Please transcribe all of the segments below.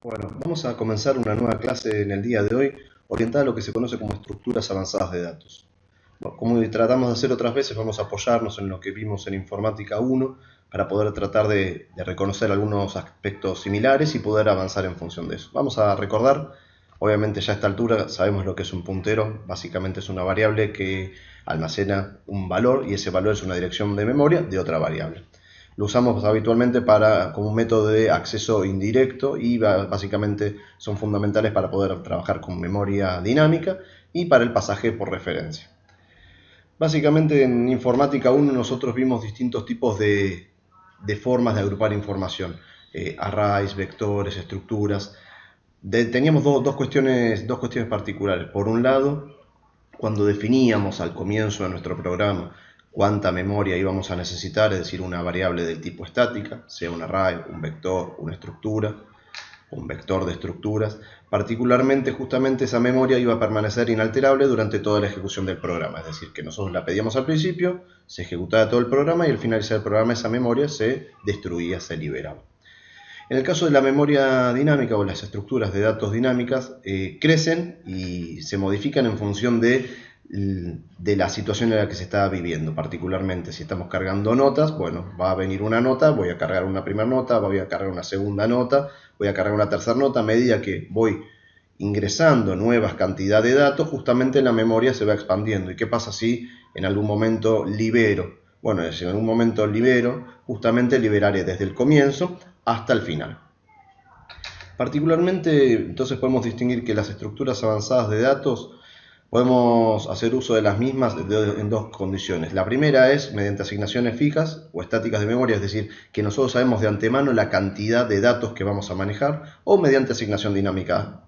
Bueno, vamos a comenzar una nueva clase en el día de hoy orientada a lo que se conoce como estructuras avanzadas de datos. Bueno, como tratamos de hacer otras veces, vamos a apoyarnos en lo que vimos en Informática 1 para poder tratar de reconocer algunos aspectos similares y poder avanzar en función de eso. Vamos a recordar, obviamente ya a esta altura sabemos lo que es un puntero, básicamente es una variable que almacena un valor y ese valor es una dirección de memoria de otra variable. Lo usamos habitualmente como un método de acceso indirecto y básicamente son fundamentales para poder trabajar con memoria dinámica y para el pasaje por referencia. Básicamente en Informática 1 nosotros vimos distintos tipos de formas de agrupar información, arrays, vectores, estructuras. Teníamos dos cuestiones particulares. Por un lado, cuando definíamos al comienzo de nuestro programa cuánta memoria íbamos a necesitar, es decir, una variable del tipo estática, sea un array, un vector, una estructura, un vector de estructuras, particularmente justamente esa memoria iba a permanecer inalterable durante toda la ejecución del programa, es decir, que nosotros la pedíamos al principio, se ejecutaba todo el programa y al finalizar el programa esa memoria se destruía, se liberaba. En el caso de la memoria dinámica o las estructuras de datos dinámicas, crecen y se modifican en función de la situación en la que se está viviendo. Particularmente si estamos cargando notas, bueno, va a venir una nota, voy a cargar una primera nota, voy a cargar una segunda nota, voy a cargar una tercera nota. A medida que voy ingresando nuevas cantidades de datos, justamente la memoria se va expandiendo. ¿Y qué pasa si en algún momento libero? Bueno, si en algún momento libero, justamente liberaré desde el comienzo hasta el final. Particularmente, entonces podemos distinguir que las estructuras avanzadas de datos podemos hacer uso de las mismas en dos condiciones. La primera es mediante asignaciones fijas o estáticas de memoria, es decir, que nosotros sabemos de antemano la cantidad de datos que vamos a manejar, o mediante asignación dinámica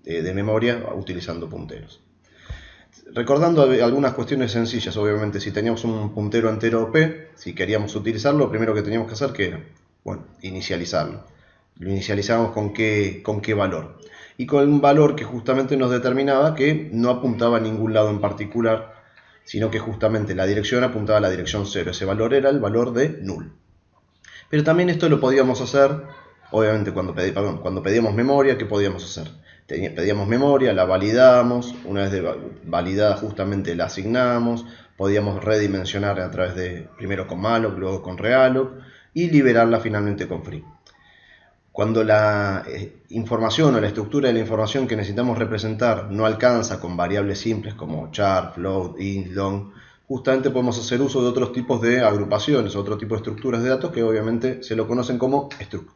de memoria utilizando punteros. Recordando algunas cuestiones sencillas, obviamente, si teníamos un puntero entero P, si queríamos utilizarlo, lo primero que teníamos que hacer que era, bueno, inicializarlo. Lo inicializamos con qué valor. Y con un valor que justamente nos determinaba que no apuntaba a ningún lado en particular, sino que justamente la dirección apuntaba a la dirección 0. Ese valor era el valor de null. Pero también esto lo podíamos hacer, obviamente cuando pedíamos memoria, ¿qué podíamos hacer? Pedíamos memoria, la validamos, una vez validada justamente la asignamos, podíamos redimensionar a través de, primero con malloc, luego con realloc, y liberarla finalmente con free. Cuando la información o la estructura de la información que necesitamos representar no alcanza con variables simples como char, float, int, long, justamente podemos hacer uso de otros tipos de agrupaciones, otro tipo de estructuras de datos que obviamente se lo conocen como struct.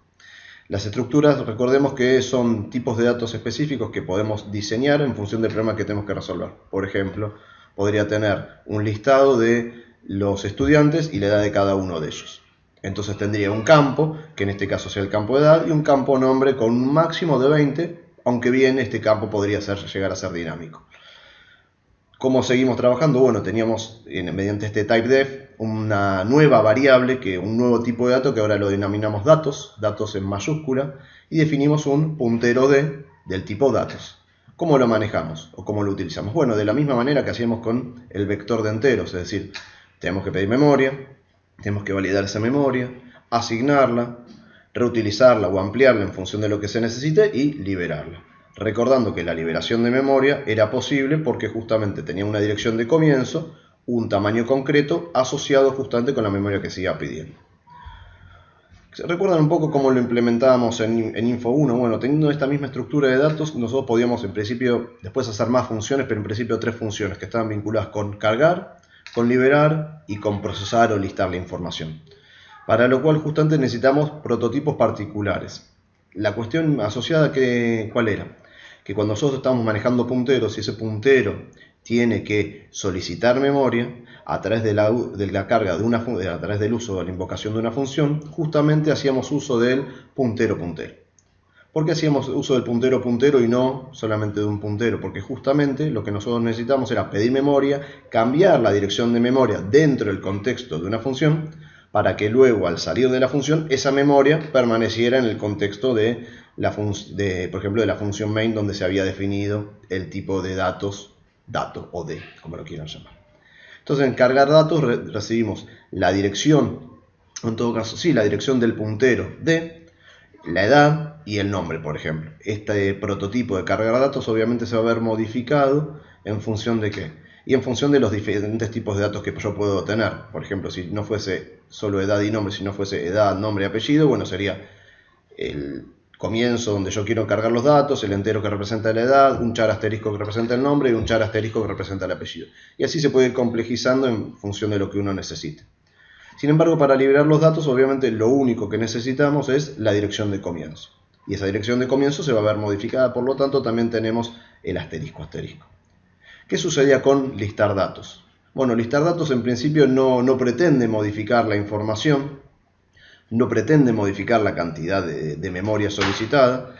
Las estructuras, recordemos que son tipos de datos específicos que podemos diseñar en función del problema que tenemos que resolver. Por ejemplo, podría tener un listado de los estudiantes y la edad de cada uno de ellos. Entonces tendría un campo, que en este caso sea el campo de edad, y un campo nombre con un máximo de 20, aunque bien este campo podría llegar a ser dinámico. ¿Cómo seguimos trabajando? Bueno, teníamos mediante este typedef una nueva variable, un nuevo tipo de dato que ahora lo denominamos datos en mayúscula, y definimos un puntero del tipo datos. ¿Cómo lo manejamos o cómo lo utilizamos? Bueno, de la misma manera que hacíamos con el vector de enteros, es decir, tenemos que pedir memoria, tenemos que validar esa memoria, asignarla, reutilizarla o ampliarla en función de lo que se necesite y liberarla. Recordando que la liberación de memoria era posible porque justamente tenía una dirección de comienzo, un tamaño concreto asociado justamente con la memoria que se iba pidiendo. ¿Se recuerdan un poco cómo lo implementábamos en Info 1? Bueno, teniendo esta misma estructura de datos, nosotros podíamos en principio después hacer más funciones, pero en principio 3 funciones que estaban vinculadas con cargar, con liberar y con procesar o listar la información. Para lo cual justamente necesitamos prototipos particulares. La cuestión asociada, ¿cuál era? Que cuando nosotros estamos manejando punteros y ese puntero tiene que solicitar memoria a través de la carga de a través del uso de la invocación de una función, justamente hacíamos uso del puntero. ¿Por qué hacíamos uso del puntero y no solamente de un puntero? Porque justamente lo que nosotros necesitamos era pedir memoria, cambiar la dirección de memoria dentro del contexto de una función, para que luego al salir de la función esa memoria permaneciera en el contexto de por ejemplo, de la función main donde se había definido el tipo de datos, dato o de, como lo quieran llamar. Entonces en cargar datos recibimos la dirección, en todo caso sí, la dirección del puntero de, la edad y el nombre, por ejemplo. Este prototipo de cargar datos obviamente se va a ver modificado en función de qué. Y en función de los diferentes tipos de datos que yo puedo tener. Por ejemplo, si no fuese solo edad y nombre, si no fuese edad, nombre y apellido, bueno, sería el comienzo donde yo quiero cargar los datos, el entero que representa la edad, un char asterisco que representa el nombre y un char asterisco que representa el apellido. Y así se puede ir complejizando en función de lo que uno necesite. Sin embargo, para liberar los datos, obviamente lo único que necesitamos es la dirección de comienzo. Y esa dirección de comienzo se va a ver modificada, por lo tanto también tenemos el asterisco asterisco. ¿Qué sucedía con listar datos? Bueno, listar datos en principio no pretende modificar la información, no pretende modificar la cantidad de memoria solicitada,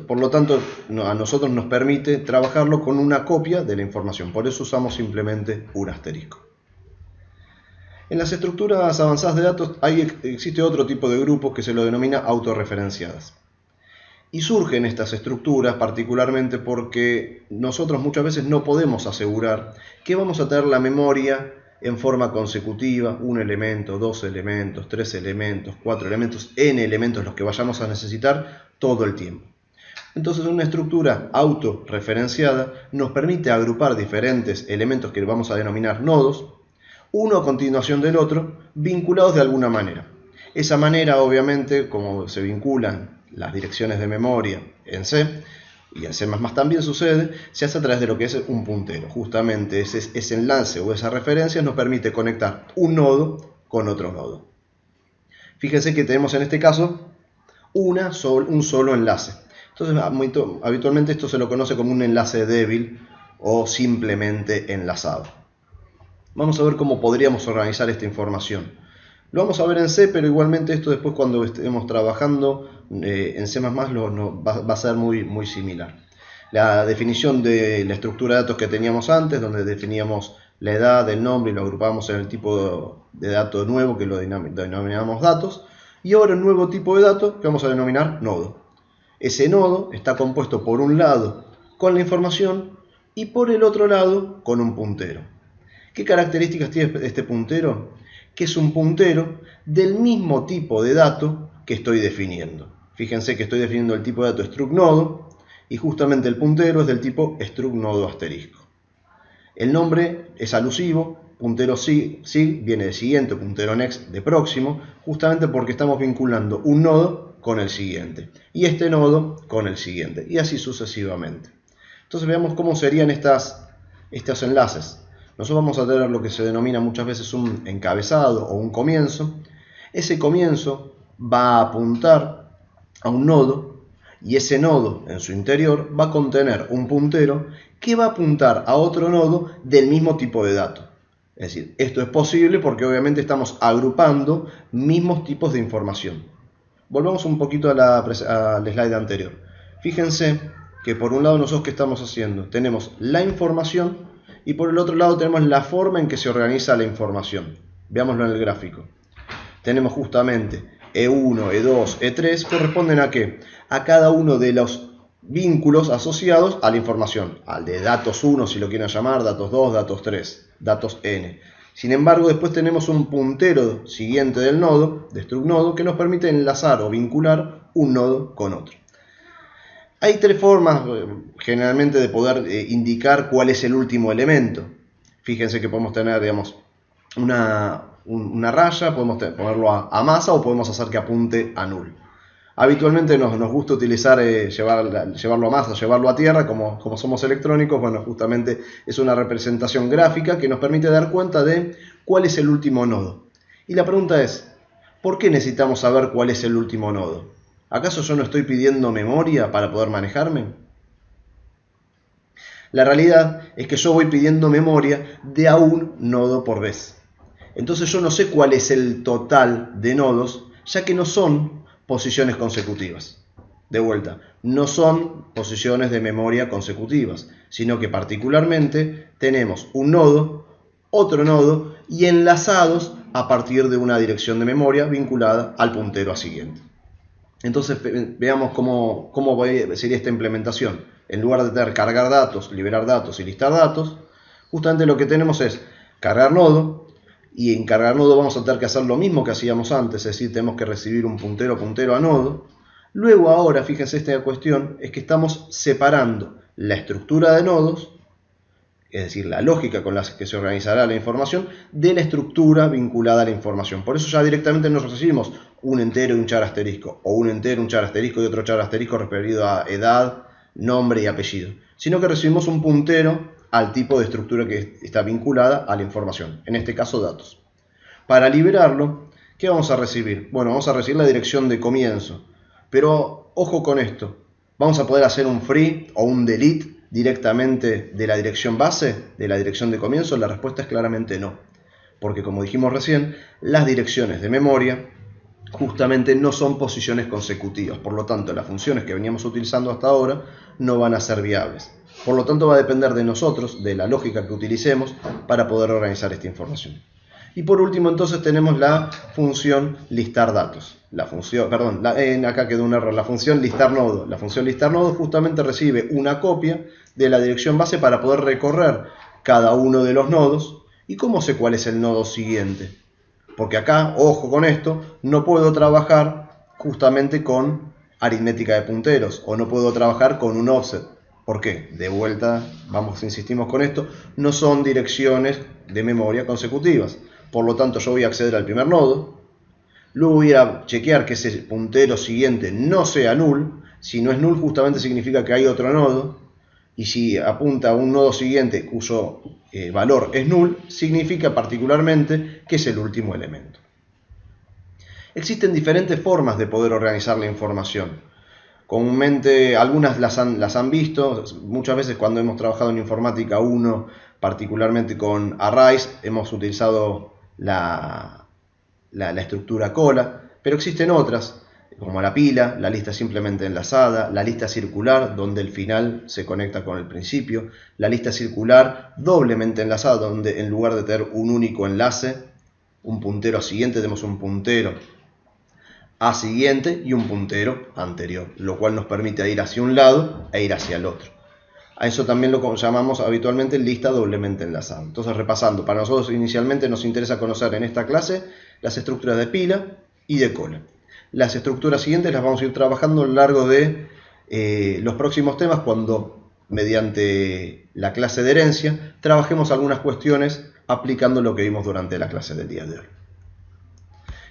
por lo tanto a nosotros nos permite trabajarlo con una copia de la información, por eso usamos simplemente un asterisco. En las estructuras avanzadas de datos existe otro tipo de grupos que se lo denomina autorreferenciadas. Y surgen estas estructuras particularmente porque nosotros muchas veces no podemos asegurar que vamos a tener la memoria en forma consecutiva, un elemento, dos elementos, tres elementos, cuatro elementos, n elementos los que vayamos a necesitar todo el tiempo. Entonces una estructura autorreferenciada nos permite agrupar diferentes elementos que vamos a denominar nodos, uno a continuación del otro, vinculados de alguna manera. Esa manera, obviamente, como se vinculan las direcciones de memoria en C, y en C++ también sucede, se hace a través de lo que es un puntero. Justamente ese enlace o esa referencia nos permite conectar un nodo con otro nodo. Fíjense que tenemos en este caso un solo enlace. Entonces, habitualmente esto se lo conoce como un enlace débil o simplemente enlazado. Vamos a ver cómo podríamos organizar esta información. Lo vamos a ver en C, pero igualmente esto después cuando estemos trabajando en C++ va a ser muy similar. La definición de la estructura de datos que teníamos antes, donde definíamos la edad, el nombre y lo agrupábamos en el tipo de dato nuevo que lo denominamos datos. Y ahora un nuevo tipo de dato que vamos a denominar nodo. Ese nodo está compuesto por un lado con la información y por el otro lado con un puntero. ¿Qué características tiene este puntero? Que es un puntero del mismo tipo de dato que estoy definiendo. Fíjense que estoy definiendo el tipo de dato struct nodo y justamente el puntero es del tipo struct nodo asterisco. El nombre es alusivo, puntero sig viene de siguiente, puntero next de próximo, justamente porque estamos vinculando un nodo con el siguiente y este nodo con el siguiente y así sucesivamente. Entonces veamos cómo serían estos enlaces. Nosotros vamos a tener lo que se denomina muchas veces un encabezado o un comienzo. Ese comienzo va a apuntar a un nodo y ese nodo en su interior va a contener un puntero que va a apuntar a otro nodo del mismo tipo de dato. Es decir, esto es posible porque obviamente estamos agrupando mismos tipos de información. Volvamos un poquito al slide anterior. Fíjense que por un lado nosotros ¿qué estamos haciendo? Tenemos la información y por el otro lado tenemos la forma en que se organiza la información. Veámoslo en el gráfico. Tenemos justamente E1, E2, E3, corresponden a ¿qué? A cada uno de los vínculos asociados a la información. Al de datos 1, si lo quieren llamar, datos 2, datos 3, datos n. Sin embargo, después tenemos un puntero siguiente del nodo, de struct nodo, que nos permite enlazar o vincular un nodo con otro. Hay tres formas generalmente de poder indicar cuál es el último elemento. Fíjense que podemos tener, digamos, una raya, podemos ponerlo a masa o podemos hacer que apunte a null. Habitualmente nos gusta utilizar llevarlo a masa, llevarlo a tierra, como somos electrónicos, bueno, justamente es una representación gráfica que nos permite dar cuenta de cuál es el último nodo. Y la pregunta es, ¿por qué necesitamos saber cuál es el último nodo? ¿Acaso yo no estoy pidiendo memoria para poder manejarme? La realidad es que yo voy pidiendo memoria de a un nodo por vez. Entonces yo no sé cuál es el total de nodos, ya que no son posiciones consecutivas. De vuelta, no son posiciones de memoria consecutivas, sino que particularmente tenemos un nodo, otro nodo y enlazados a partir de una dirección de memoria vinculada al puntero a siguiente. Entonces veamos cómo sería esta implementación. En lugar de tener cargar datos, liberar datos y listar datos, justamente lo que tenemos es cargar nodo, y en cargar nodo vamos a tener que hacer lo mismo que hacíamos antes, es decir, tenemos que recibir un puntero a nodo, Luego ahora, fíjense, esta cuestión es que estamos separando la estructura de nodos, es decir, la lógica con la que se organizará la información, de la estructura vinculada a la información. Por eso ya directamente no recibimos un entero y un char asterisco, o un entero, un char asterisco y otro char asterisco referido a edad, nombre y apellido, sino que recibimos un puntero al tipo de estructura que está vinculada a la información, en este caso datos. Para liberarlo, ¿qué vamos a recibir? Bueno, vamos a recibir la dirección de comienzo, pero ojo con esto, ¿vamos a poder hacer un free o un delete directamente de la dirección base, de la dirección de comienzo? La respuesta es claramente no, porque como dijimos recién, las direcciones de memoria justamente no son posiciones consecutivas, por lo tanto las funciones que veníamos utilizando hasta ahora no van a ser viables. Por lo tanto va a depender de nosotros, de la lógica que utilicemos para poder organizar esta información. Y por último entonces tenemos la función listar datos. Acá quedó un error, la función listar nodo. La función listar nodo justamente recibe una copia de la dirección base para poder recorrer cada uno de los nodos. ¿Y cómo sé cuál es el nodo siguiente? Porque acá, ojo con esto, no puedo trabajar justamente con aritmética de punteros o no puedo trabajar con un offset. ¿Por qué? De vuelta, insistimos con esto, no son direcciones de memoria consecutivas. Por lo tanto, yo voy a acceder al primer nodo, luego voy a chequear que ese puntero siguiente no sea null. Si no es null, justamente significa que hay otro nodo. Y si apunta a un nodo siguiente cuyo valor es null, significa particularmente que es el último elemento. Existen diferentes formas de poder organizar la información. Comúnmente algunas las han visto, muchas veces cuando hemos trabajado en informática 1, particularmente con arrays, hemos utilizado la estructura cola, pero existen otras, como la pila, la lista simplemente enlazada, la lista circular, donde el final se conecta con el principio, la lista circular doblemente enlazada, donde en lugar de tener un único enlace, un puntero siguiente, tenemos un puntero a siguiente y un puntero anterior, lo cual nos permite ir hacia un lado e ir hacia el otro. A eso también lo llamamos habitualmente lista doblemente enlazada. Entonces, repasando, para nosotros inicialmente nos interesa conocer en esta clase las estructuras de pila y de cola. Las estructuras siguientes las vamos a ir trabajando a lo largo de los próximos temas, cuando mediante la clase de herencia trabajemos algunas cuestiones aplicando lo que vimos durante la clase del día de hoy.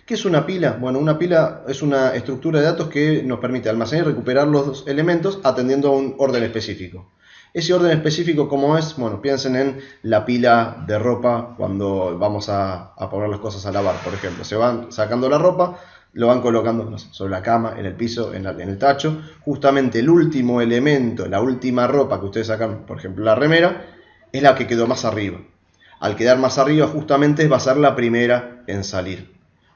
¿Qué es una pila? Bueno, una pila es una estructura de datos que nos permite almacenar y recuperar los elementos atendiendo a un orden específico. Ese orden específico, ¿cómo es? Bueno, piensen en la pila de ropa cuando vamos a poner las cosas a lavar, por ejemplo. Se van sacando la ropa, lo van colocando, no sé, sobre la cama, en el piso, en el tacho. Justamente el último elemento, la última ropa que ustedes sacan, por ejemplo la remera, es la que quedó más arriba. Al quedar más arriba justamente va a ser la primera en salir.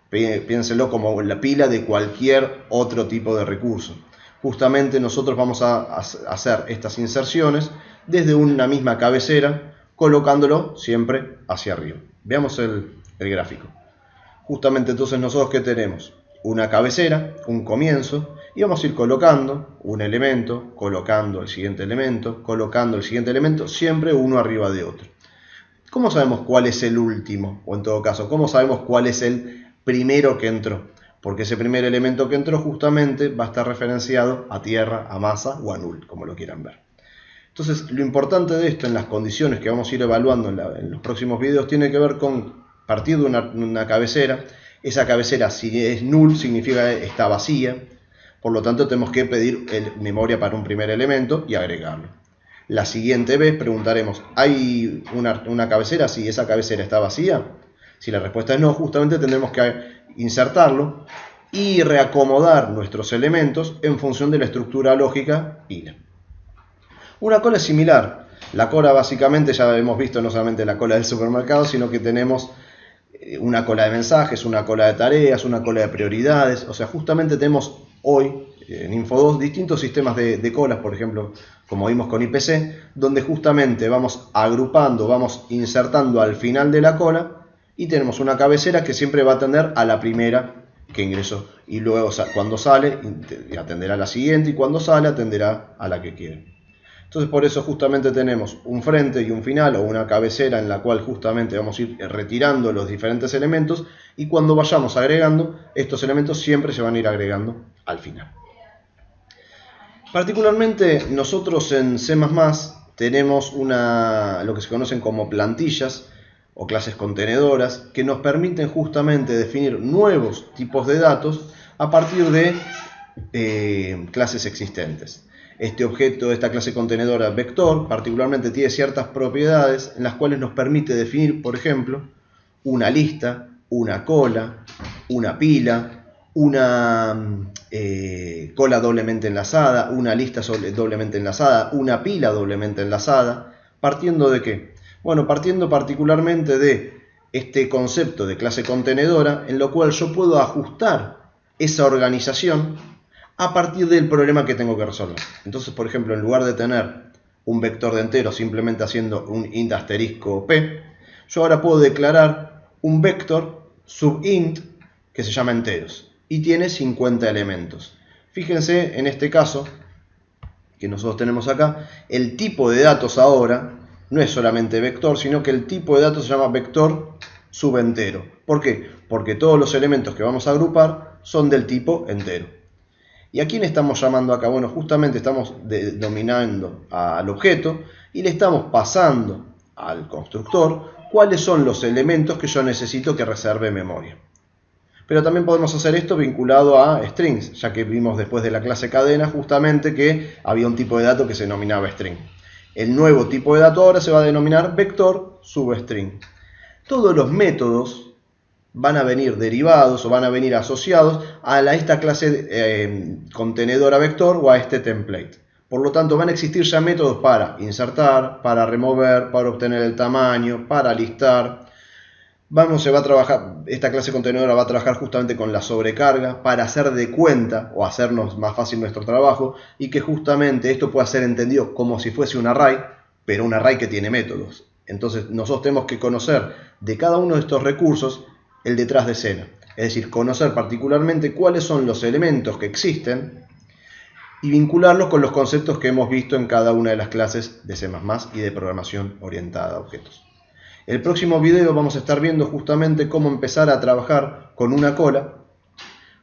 Piénsenlo como la pila de cualquier otro tipo de recurso. Justamente nosotros vamos a hacer estas inserciones desde una misma cabecera, colocándolo siempre hacia arriba. Veamos el gráfico. Justamente entonces nosotros ¿qué tenemos? Una cabecera, un comienzo, y vamos a ir colocando un elemento, colocando el siguiente elemento, colocando el siguiente elemento, siempre uno arriba de otro. ¿Cómo sabemos cuál es el último? O en todo caso, ¿cómo sabemos cuál es el primero que entró? Porque ese primer elemento que entró justamente va a estar referenciado a tierra, a masa o a null, como lo quieran ver. Entonces, lo importante de esto en las condiciones que vamos a ir evaluando en los próximos videos tiene que ver con partir de una cabecera. Esa cabecera, si es null, significa que está vacía. Por lo tanto, tenemos que pedir memoria para un primer elemento y agregarlo. La siguiente vez preguntaremos, ¿hay una cabecera? Si esa cabecera está vacía. Si la respuesta es no, justamente tendremos que insertarlo y reacomodar nuestros elementos en función de la estructura lógica pila. Una cola es similar. La cola básicamente ya hemos visto no solamente la cola del supermercado, sino que tenemos una cola de mensajes, una cola de tareas, una cola de prioridades. O sea, justamente tenemos hoy en Info2 distintos sistemas de colas, por ejemplo, como vimos con IPC, donde justamente vamos agrupando, vamos insertando al final de la cola y tenemos una cabecera que siempre va a atender a la primera que ingresó. Y luego cuando sale atenderá a la siguiente y cuando sale atenderá a la que quiere. Entonces por eso justamente tenemos un frente y un final o una cabecera en la cual justamente vamos a ir retirando los diferentes elementos y cuando vayamos agregando, estos elementos siempre se van a ir agregando al final. Particularmente nosotros en C++ tenemos lo que se conocen como plantillas o clases contenedoras que nos permiten justamente definir nuevos tipos de datos a partir de clases existentes. Este objeto, esta clase contenedora vector, particularmente tiene ciertas propiedades en las cuales nos permite definir, por ejemplo, una lista, una cola, una pila, una cola doblemente enlazada, una lista doblemente enlazada, una pila doblemente enlazada. ¿Partiendo de qué? Bueno, partiendo particularmente de este concepto de clase contenedora, en lo cual yo puedo ajustar esa organización a partir del problema que tengo que resolver. Entonces, por ejemplo, en lugar de tener un vector de enteros simplemente haciendo un int asterisco p, yo ahora puedo declarar un vector subint que se llama enteros y tiene 50 elementos. Fíjense en este caso que nosotros tenemos acá, el tipo de datos ahora no es solamente vector, sino que el tipo de datos se llama vector subentero. ¿Por qué? Porque todos los elementos que vamos a agrupar son del tipo entero. ¿Y a quién estamos llamando acá? Bueno, justamente estamos denominando al objeto y le estamos pasando al constructor cuáles son los elementos que yo necesito que reserve memoria. Pero también podemos hacer esto vinculado a strings, ya que vimos después de la clase cadena justamente que había un tipo de dato que se denominaba string. El nuevo tipo de dato ahora se va a denominar vector substring. Todos los métodos van a venir derivados o van a venir asociados a esta clase contenedora vector o a este template. Por lo tanto, van a existir ya métodos para insertar, para remover, para obtener el tamaño, para listar. Esta clase contenedora va a trabajar justamente con la sobrecarga para hacer de cuenta o hacernos más fácil nuestro trabajo y que justamente esto pueda ser entendido como si fuese un array, pero un array que tiene métodos. Entonces nosotros tenemos que conocer de cada uno de estos recursos el detrás de escena, es decir, conocer particularmente cuáles son los elementos que existen y vincularlos con los conceptos que hemos visto en cada una de las clases de C++ y de programación orientada a objetos. En el próximo video vamos a estar viendo justamente cómo empezar a trabajar con una cola,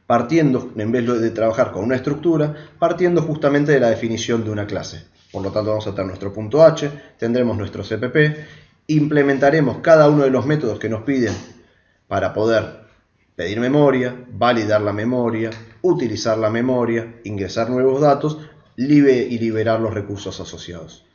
partiendo, en vez de trabajar con una estructura, partiendo justamente de la definición de una clase. Por lo tanto vamos a tener nuestro punto H, tendremos nuestro CPP, implementaremos cada uno de los métodos que nos piden para poder pedir memoria, validar la memoria, utilizar la memoria, ingresar nuevos datos y liberar los recursos asociados.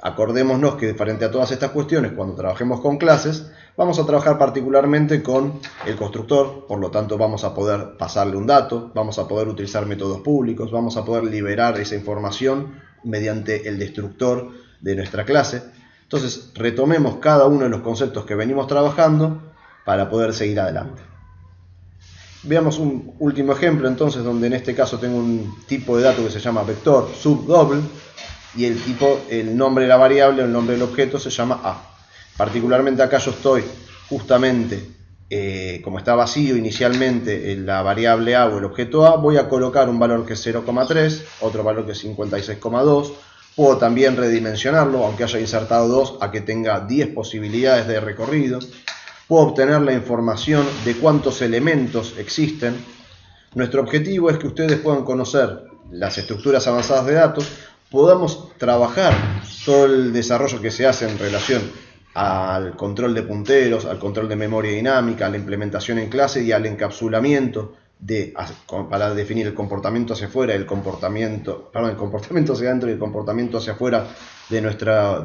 Acordémonos que frente a todas estas cuestiones, cuando trabajemos con clases, vamos a trabajar particularmente con el constructor, por lo tanto vamos a poder pasarle un dato, vamos a poder utilizar métodos públicos, vamos a poder liberar esa información mediante el destructor de nuestra clase. Entonces retomemos cada uno de los conceptos que venimos trabajando para poder seguir adelante. Veamos un último ejemplo entonces, donde en este caso tengo un tipo de dato que se llama vector subdouble y el nombre de la variable o el nombre del objeto se llama A. Particularmente acá yo estoy justamente, como está vacío inicialmente en la variable A o el objeto A, voy a colocar un valor que es 0,3, otro valor que es 56,2. Puedo también redimensionarlo, aunque haya insertado 2, a que tenga 10 posibilidades de recorrido. Puedo obtener la información de cuántos elementos existen. Nuestro objetivo es que ustedes puedan conocer las estructuras avanzadas de datos, podamos trabajar todo el desarrollo que se hace en relación al control de punteros, al control de memoria dinámica, a la implementación en clase y al encapsulamiento para definir el comportamiento hacia afuera, el comportamiento hacia adentro y el comportamiento hacia afuera de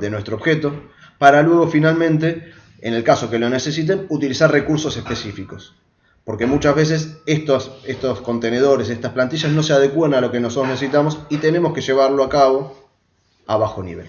nuestro objeto, para luego finalmente, en el caso que lo necesiten, utilizar recursos específicos. Porque muchas veces estos contenedores, estas plantillas no se adecúan a lo que nosotros necesitamos y tenemos que llevarlo a cabo a bajo nivel.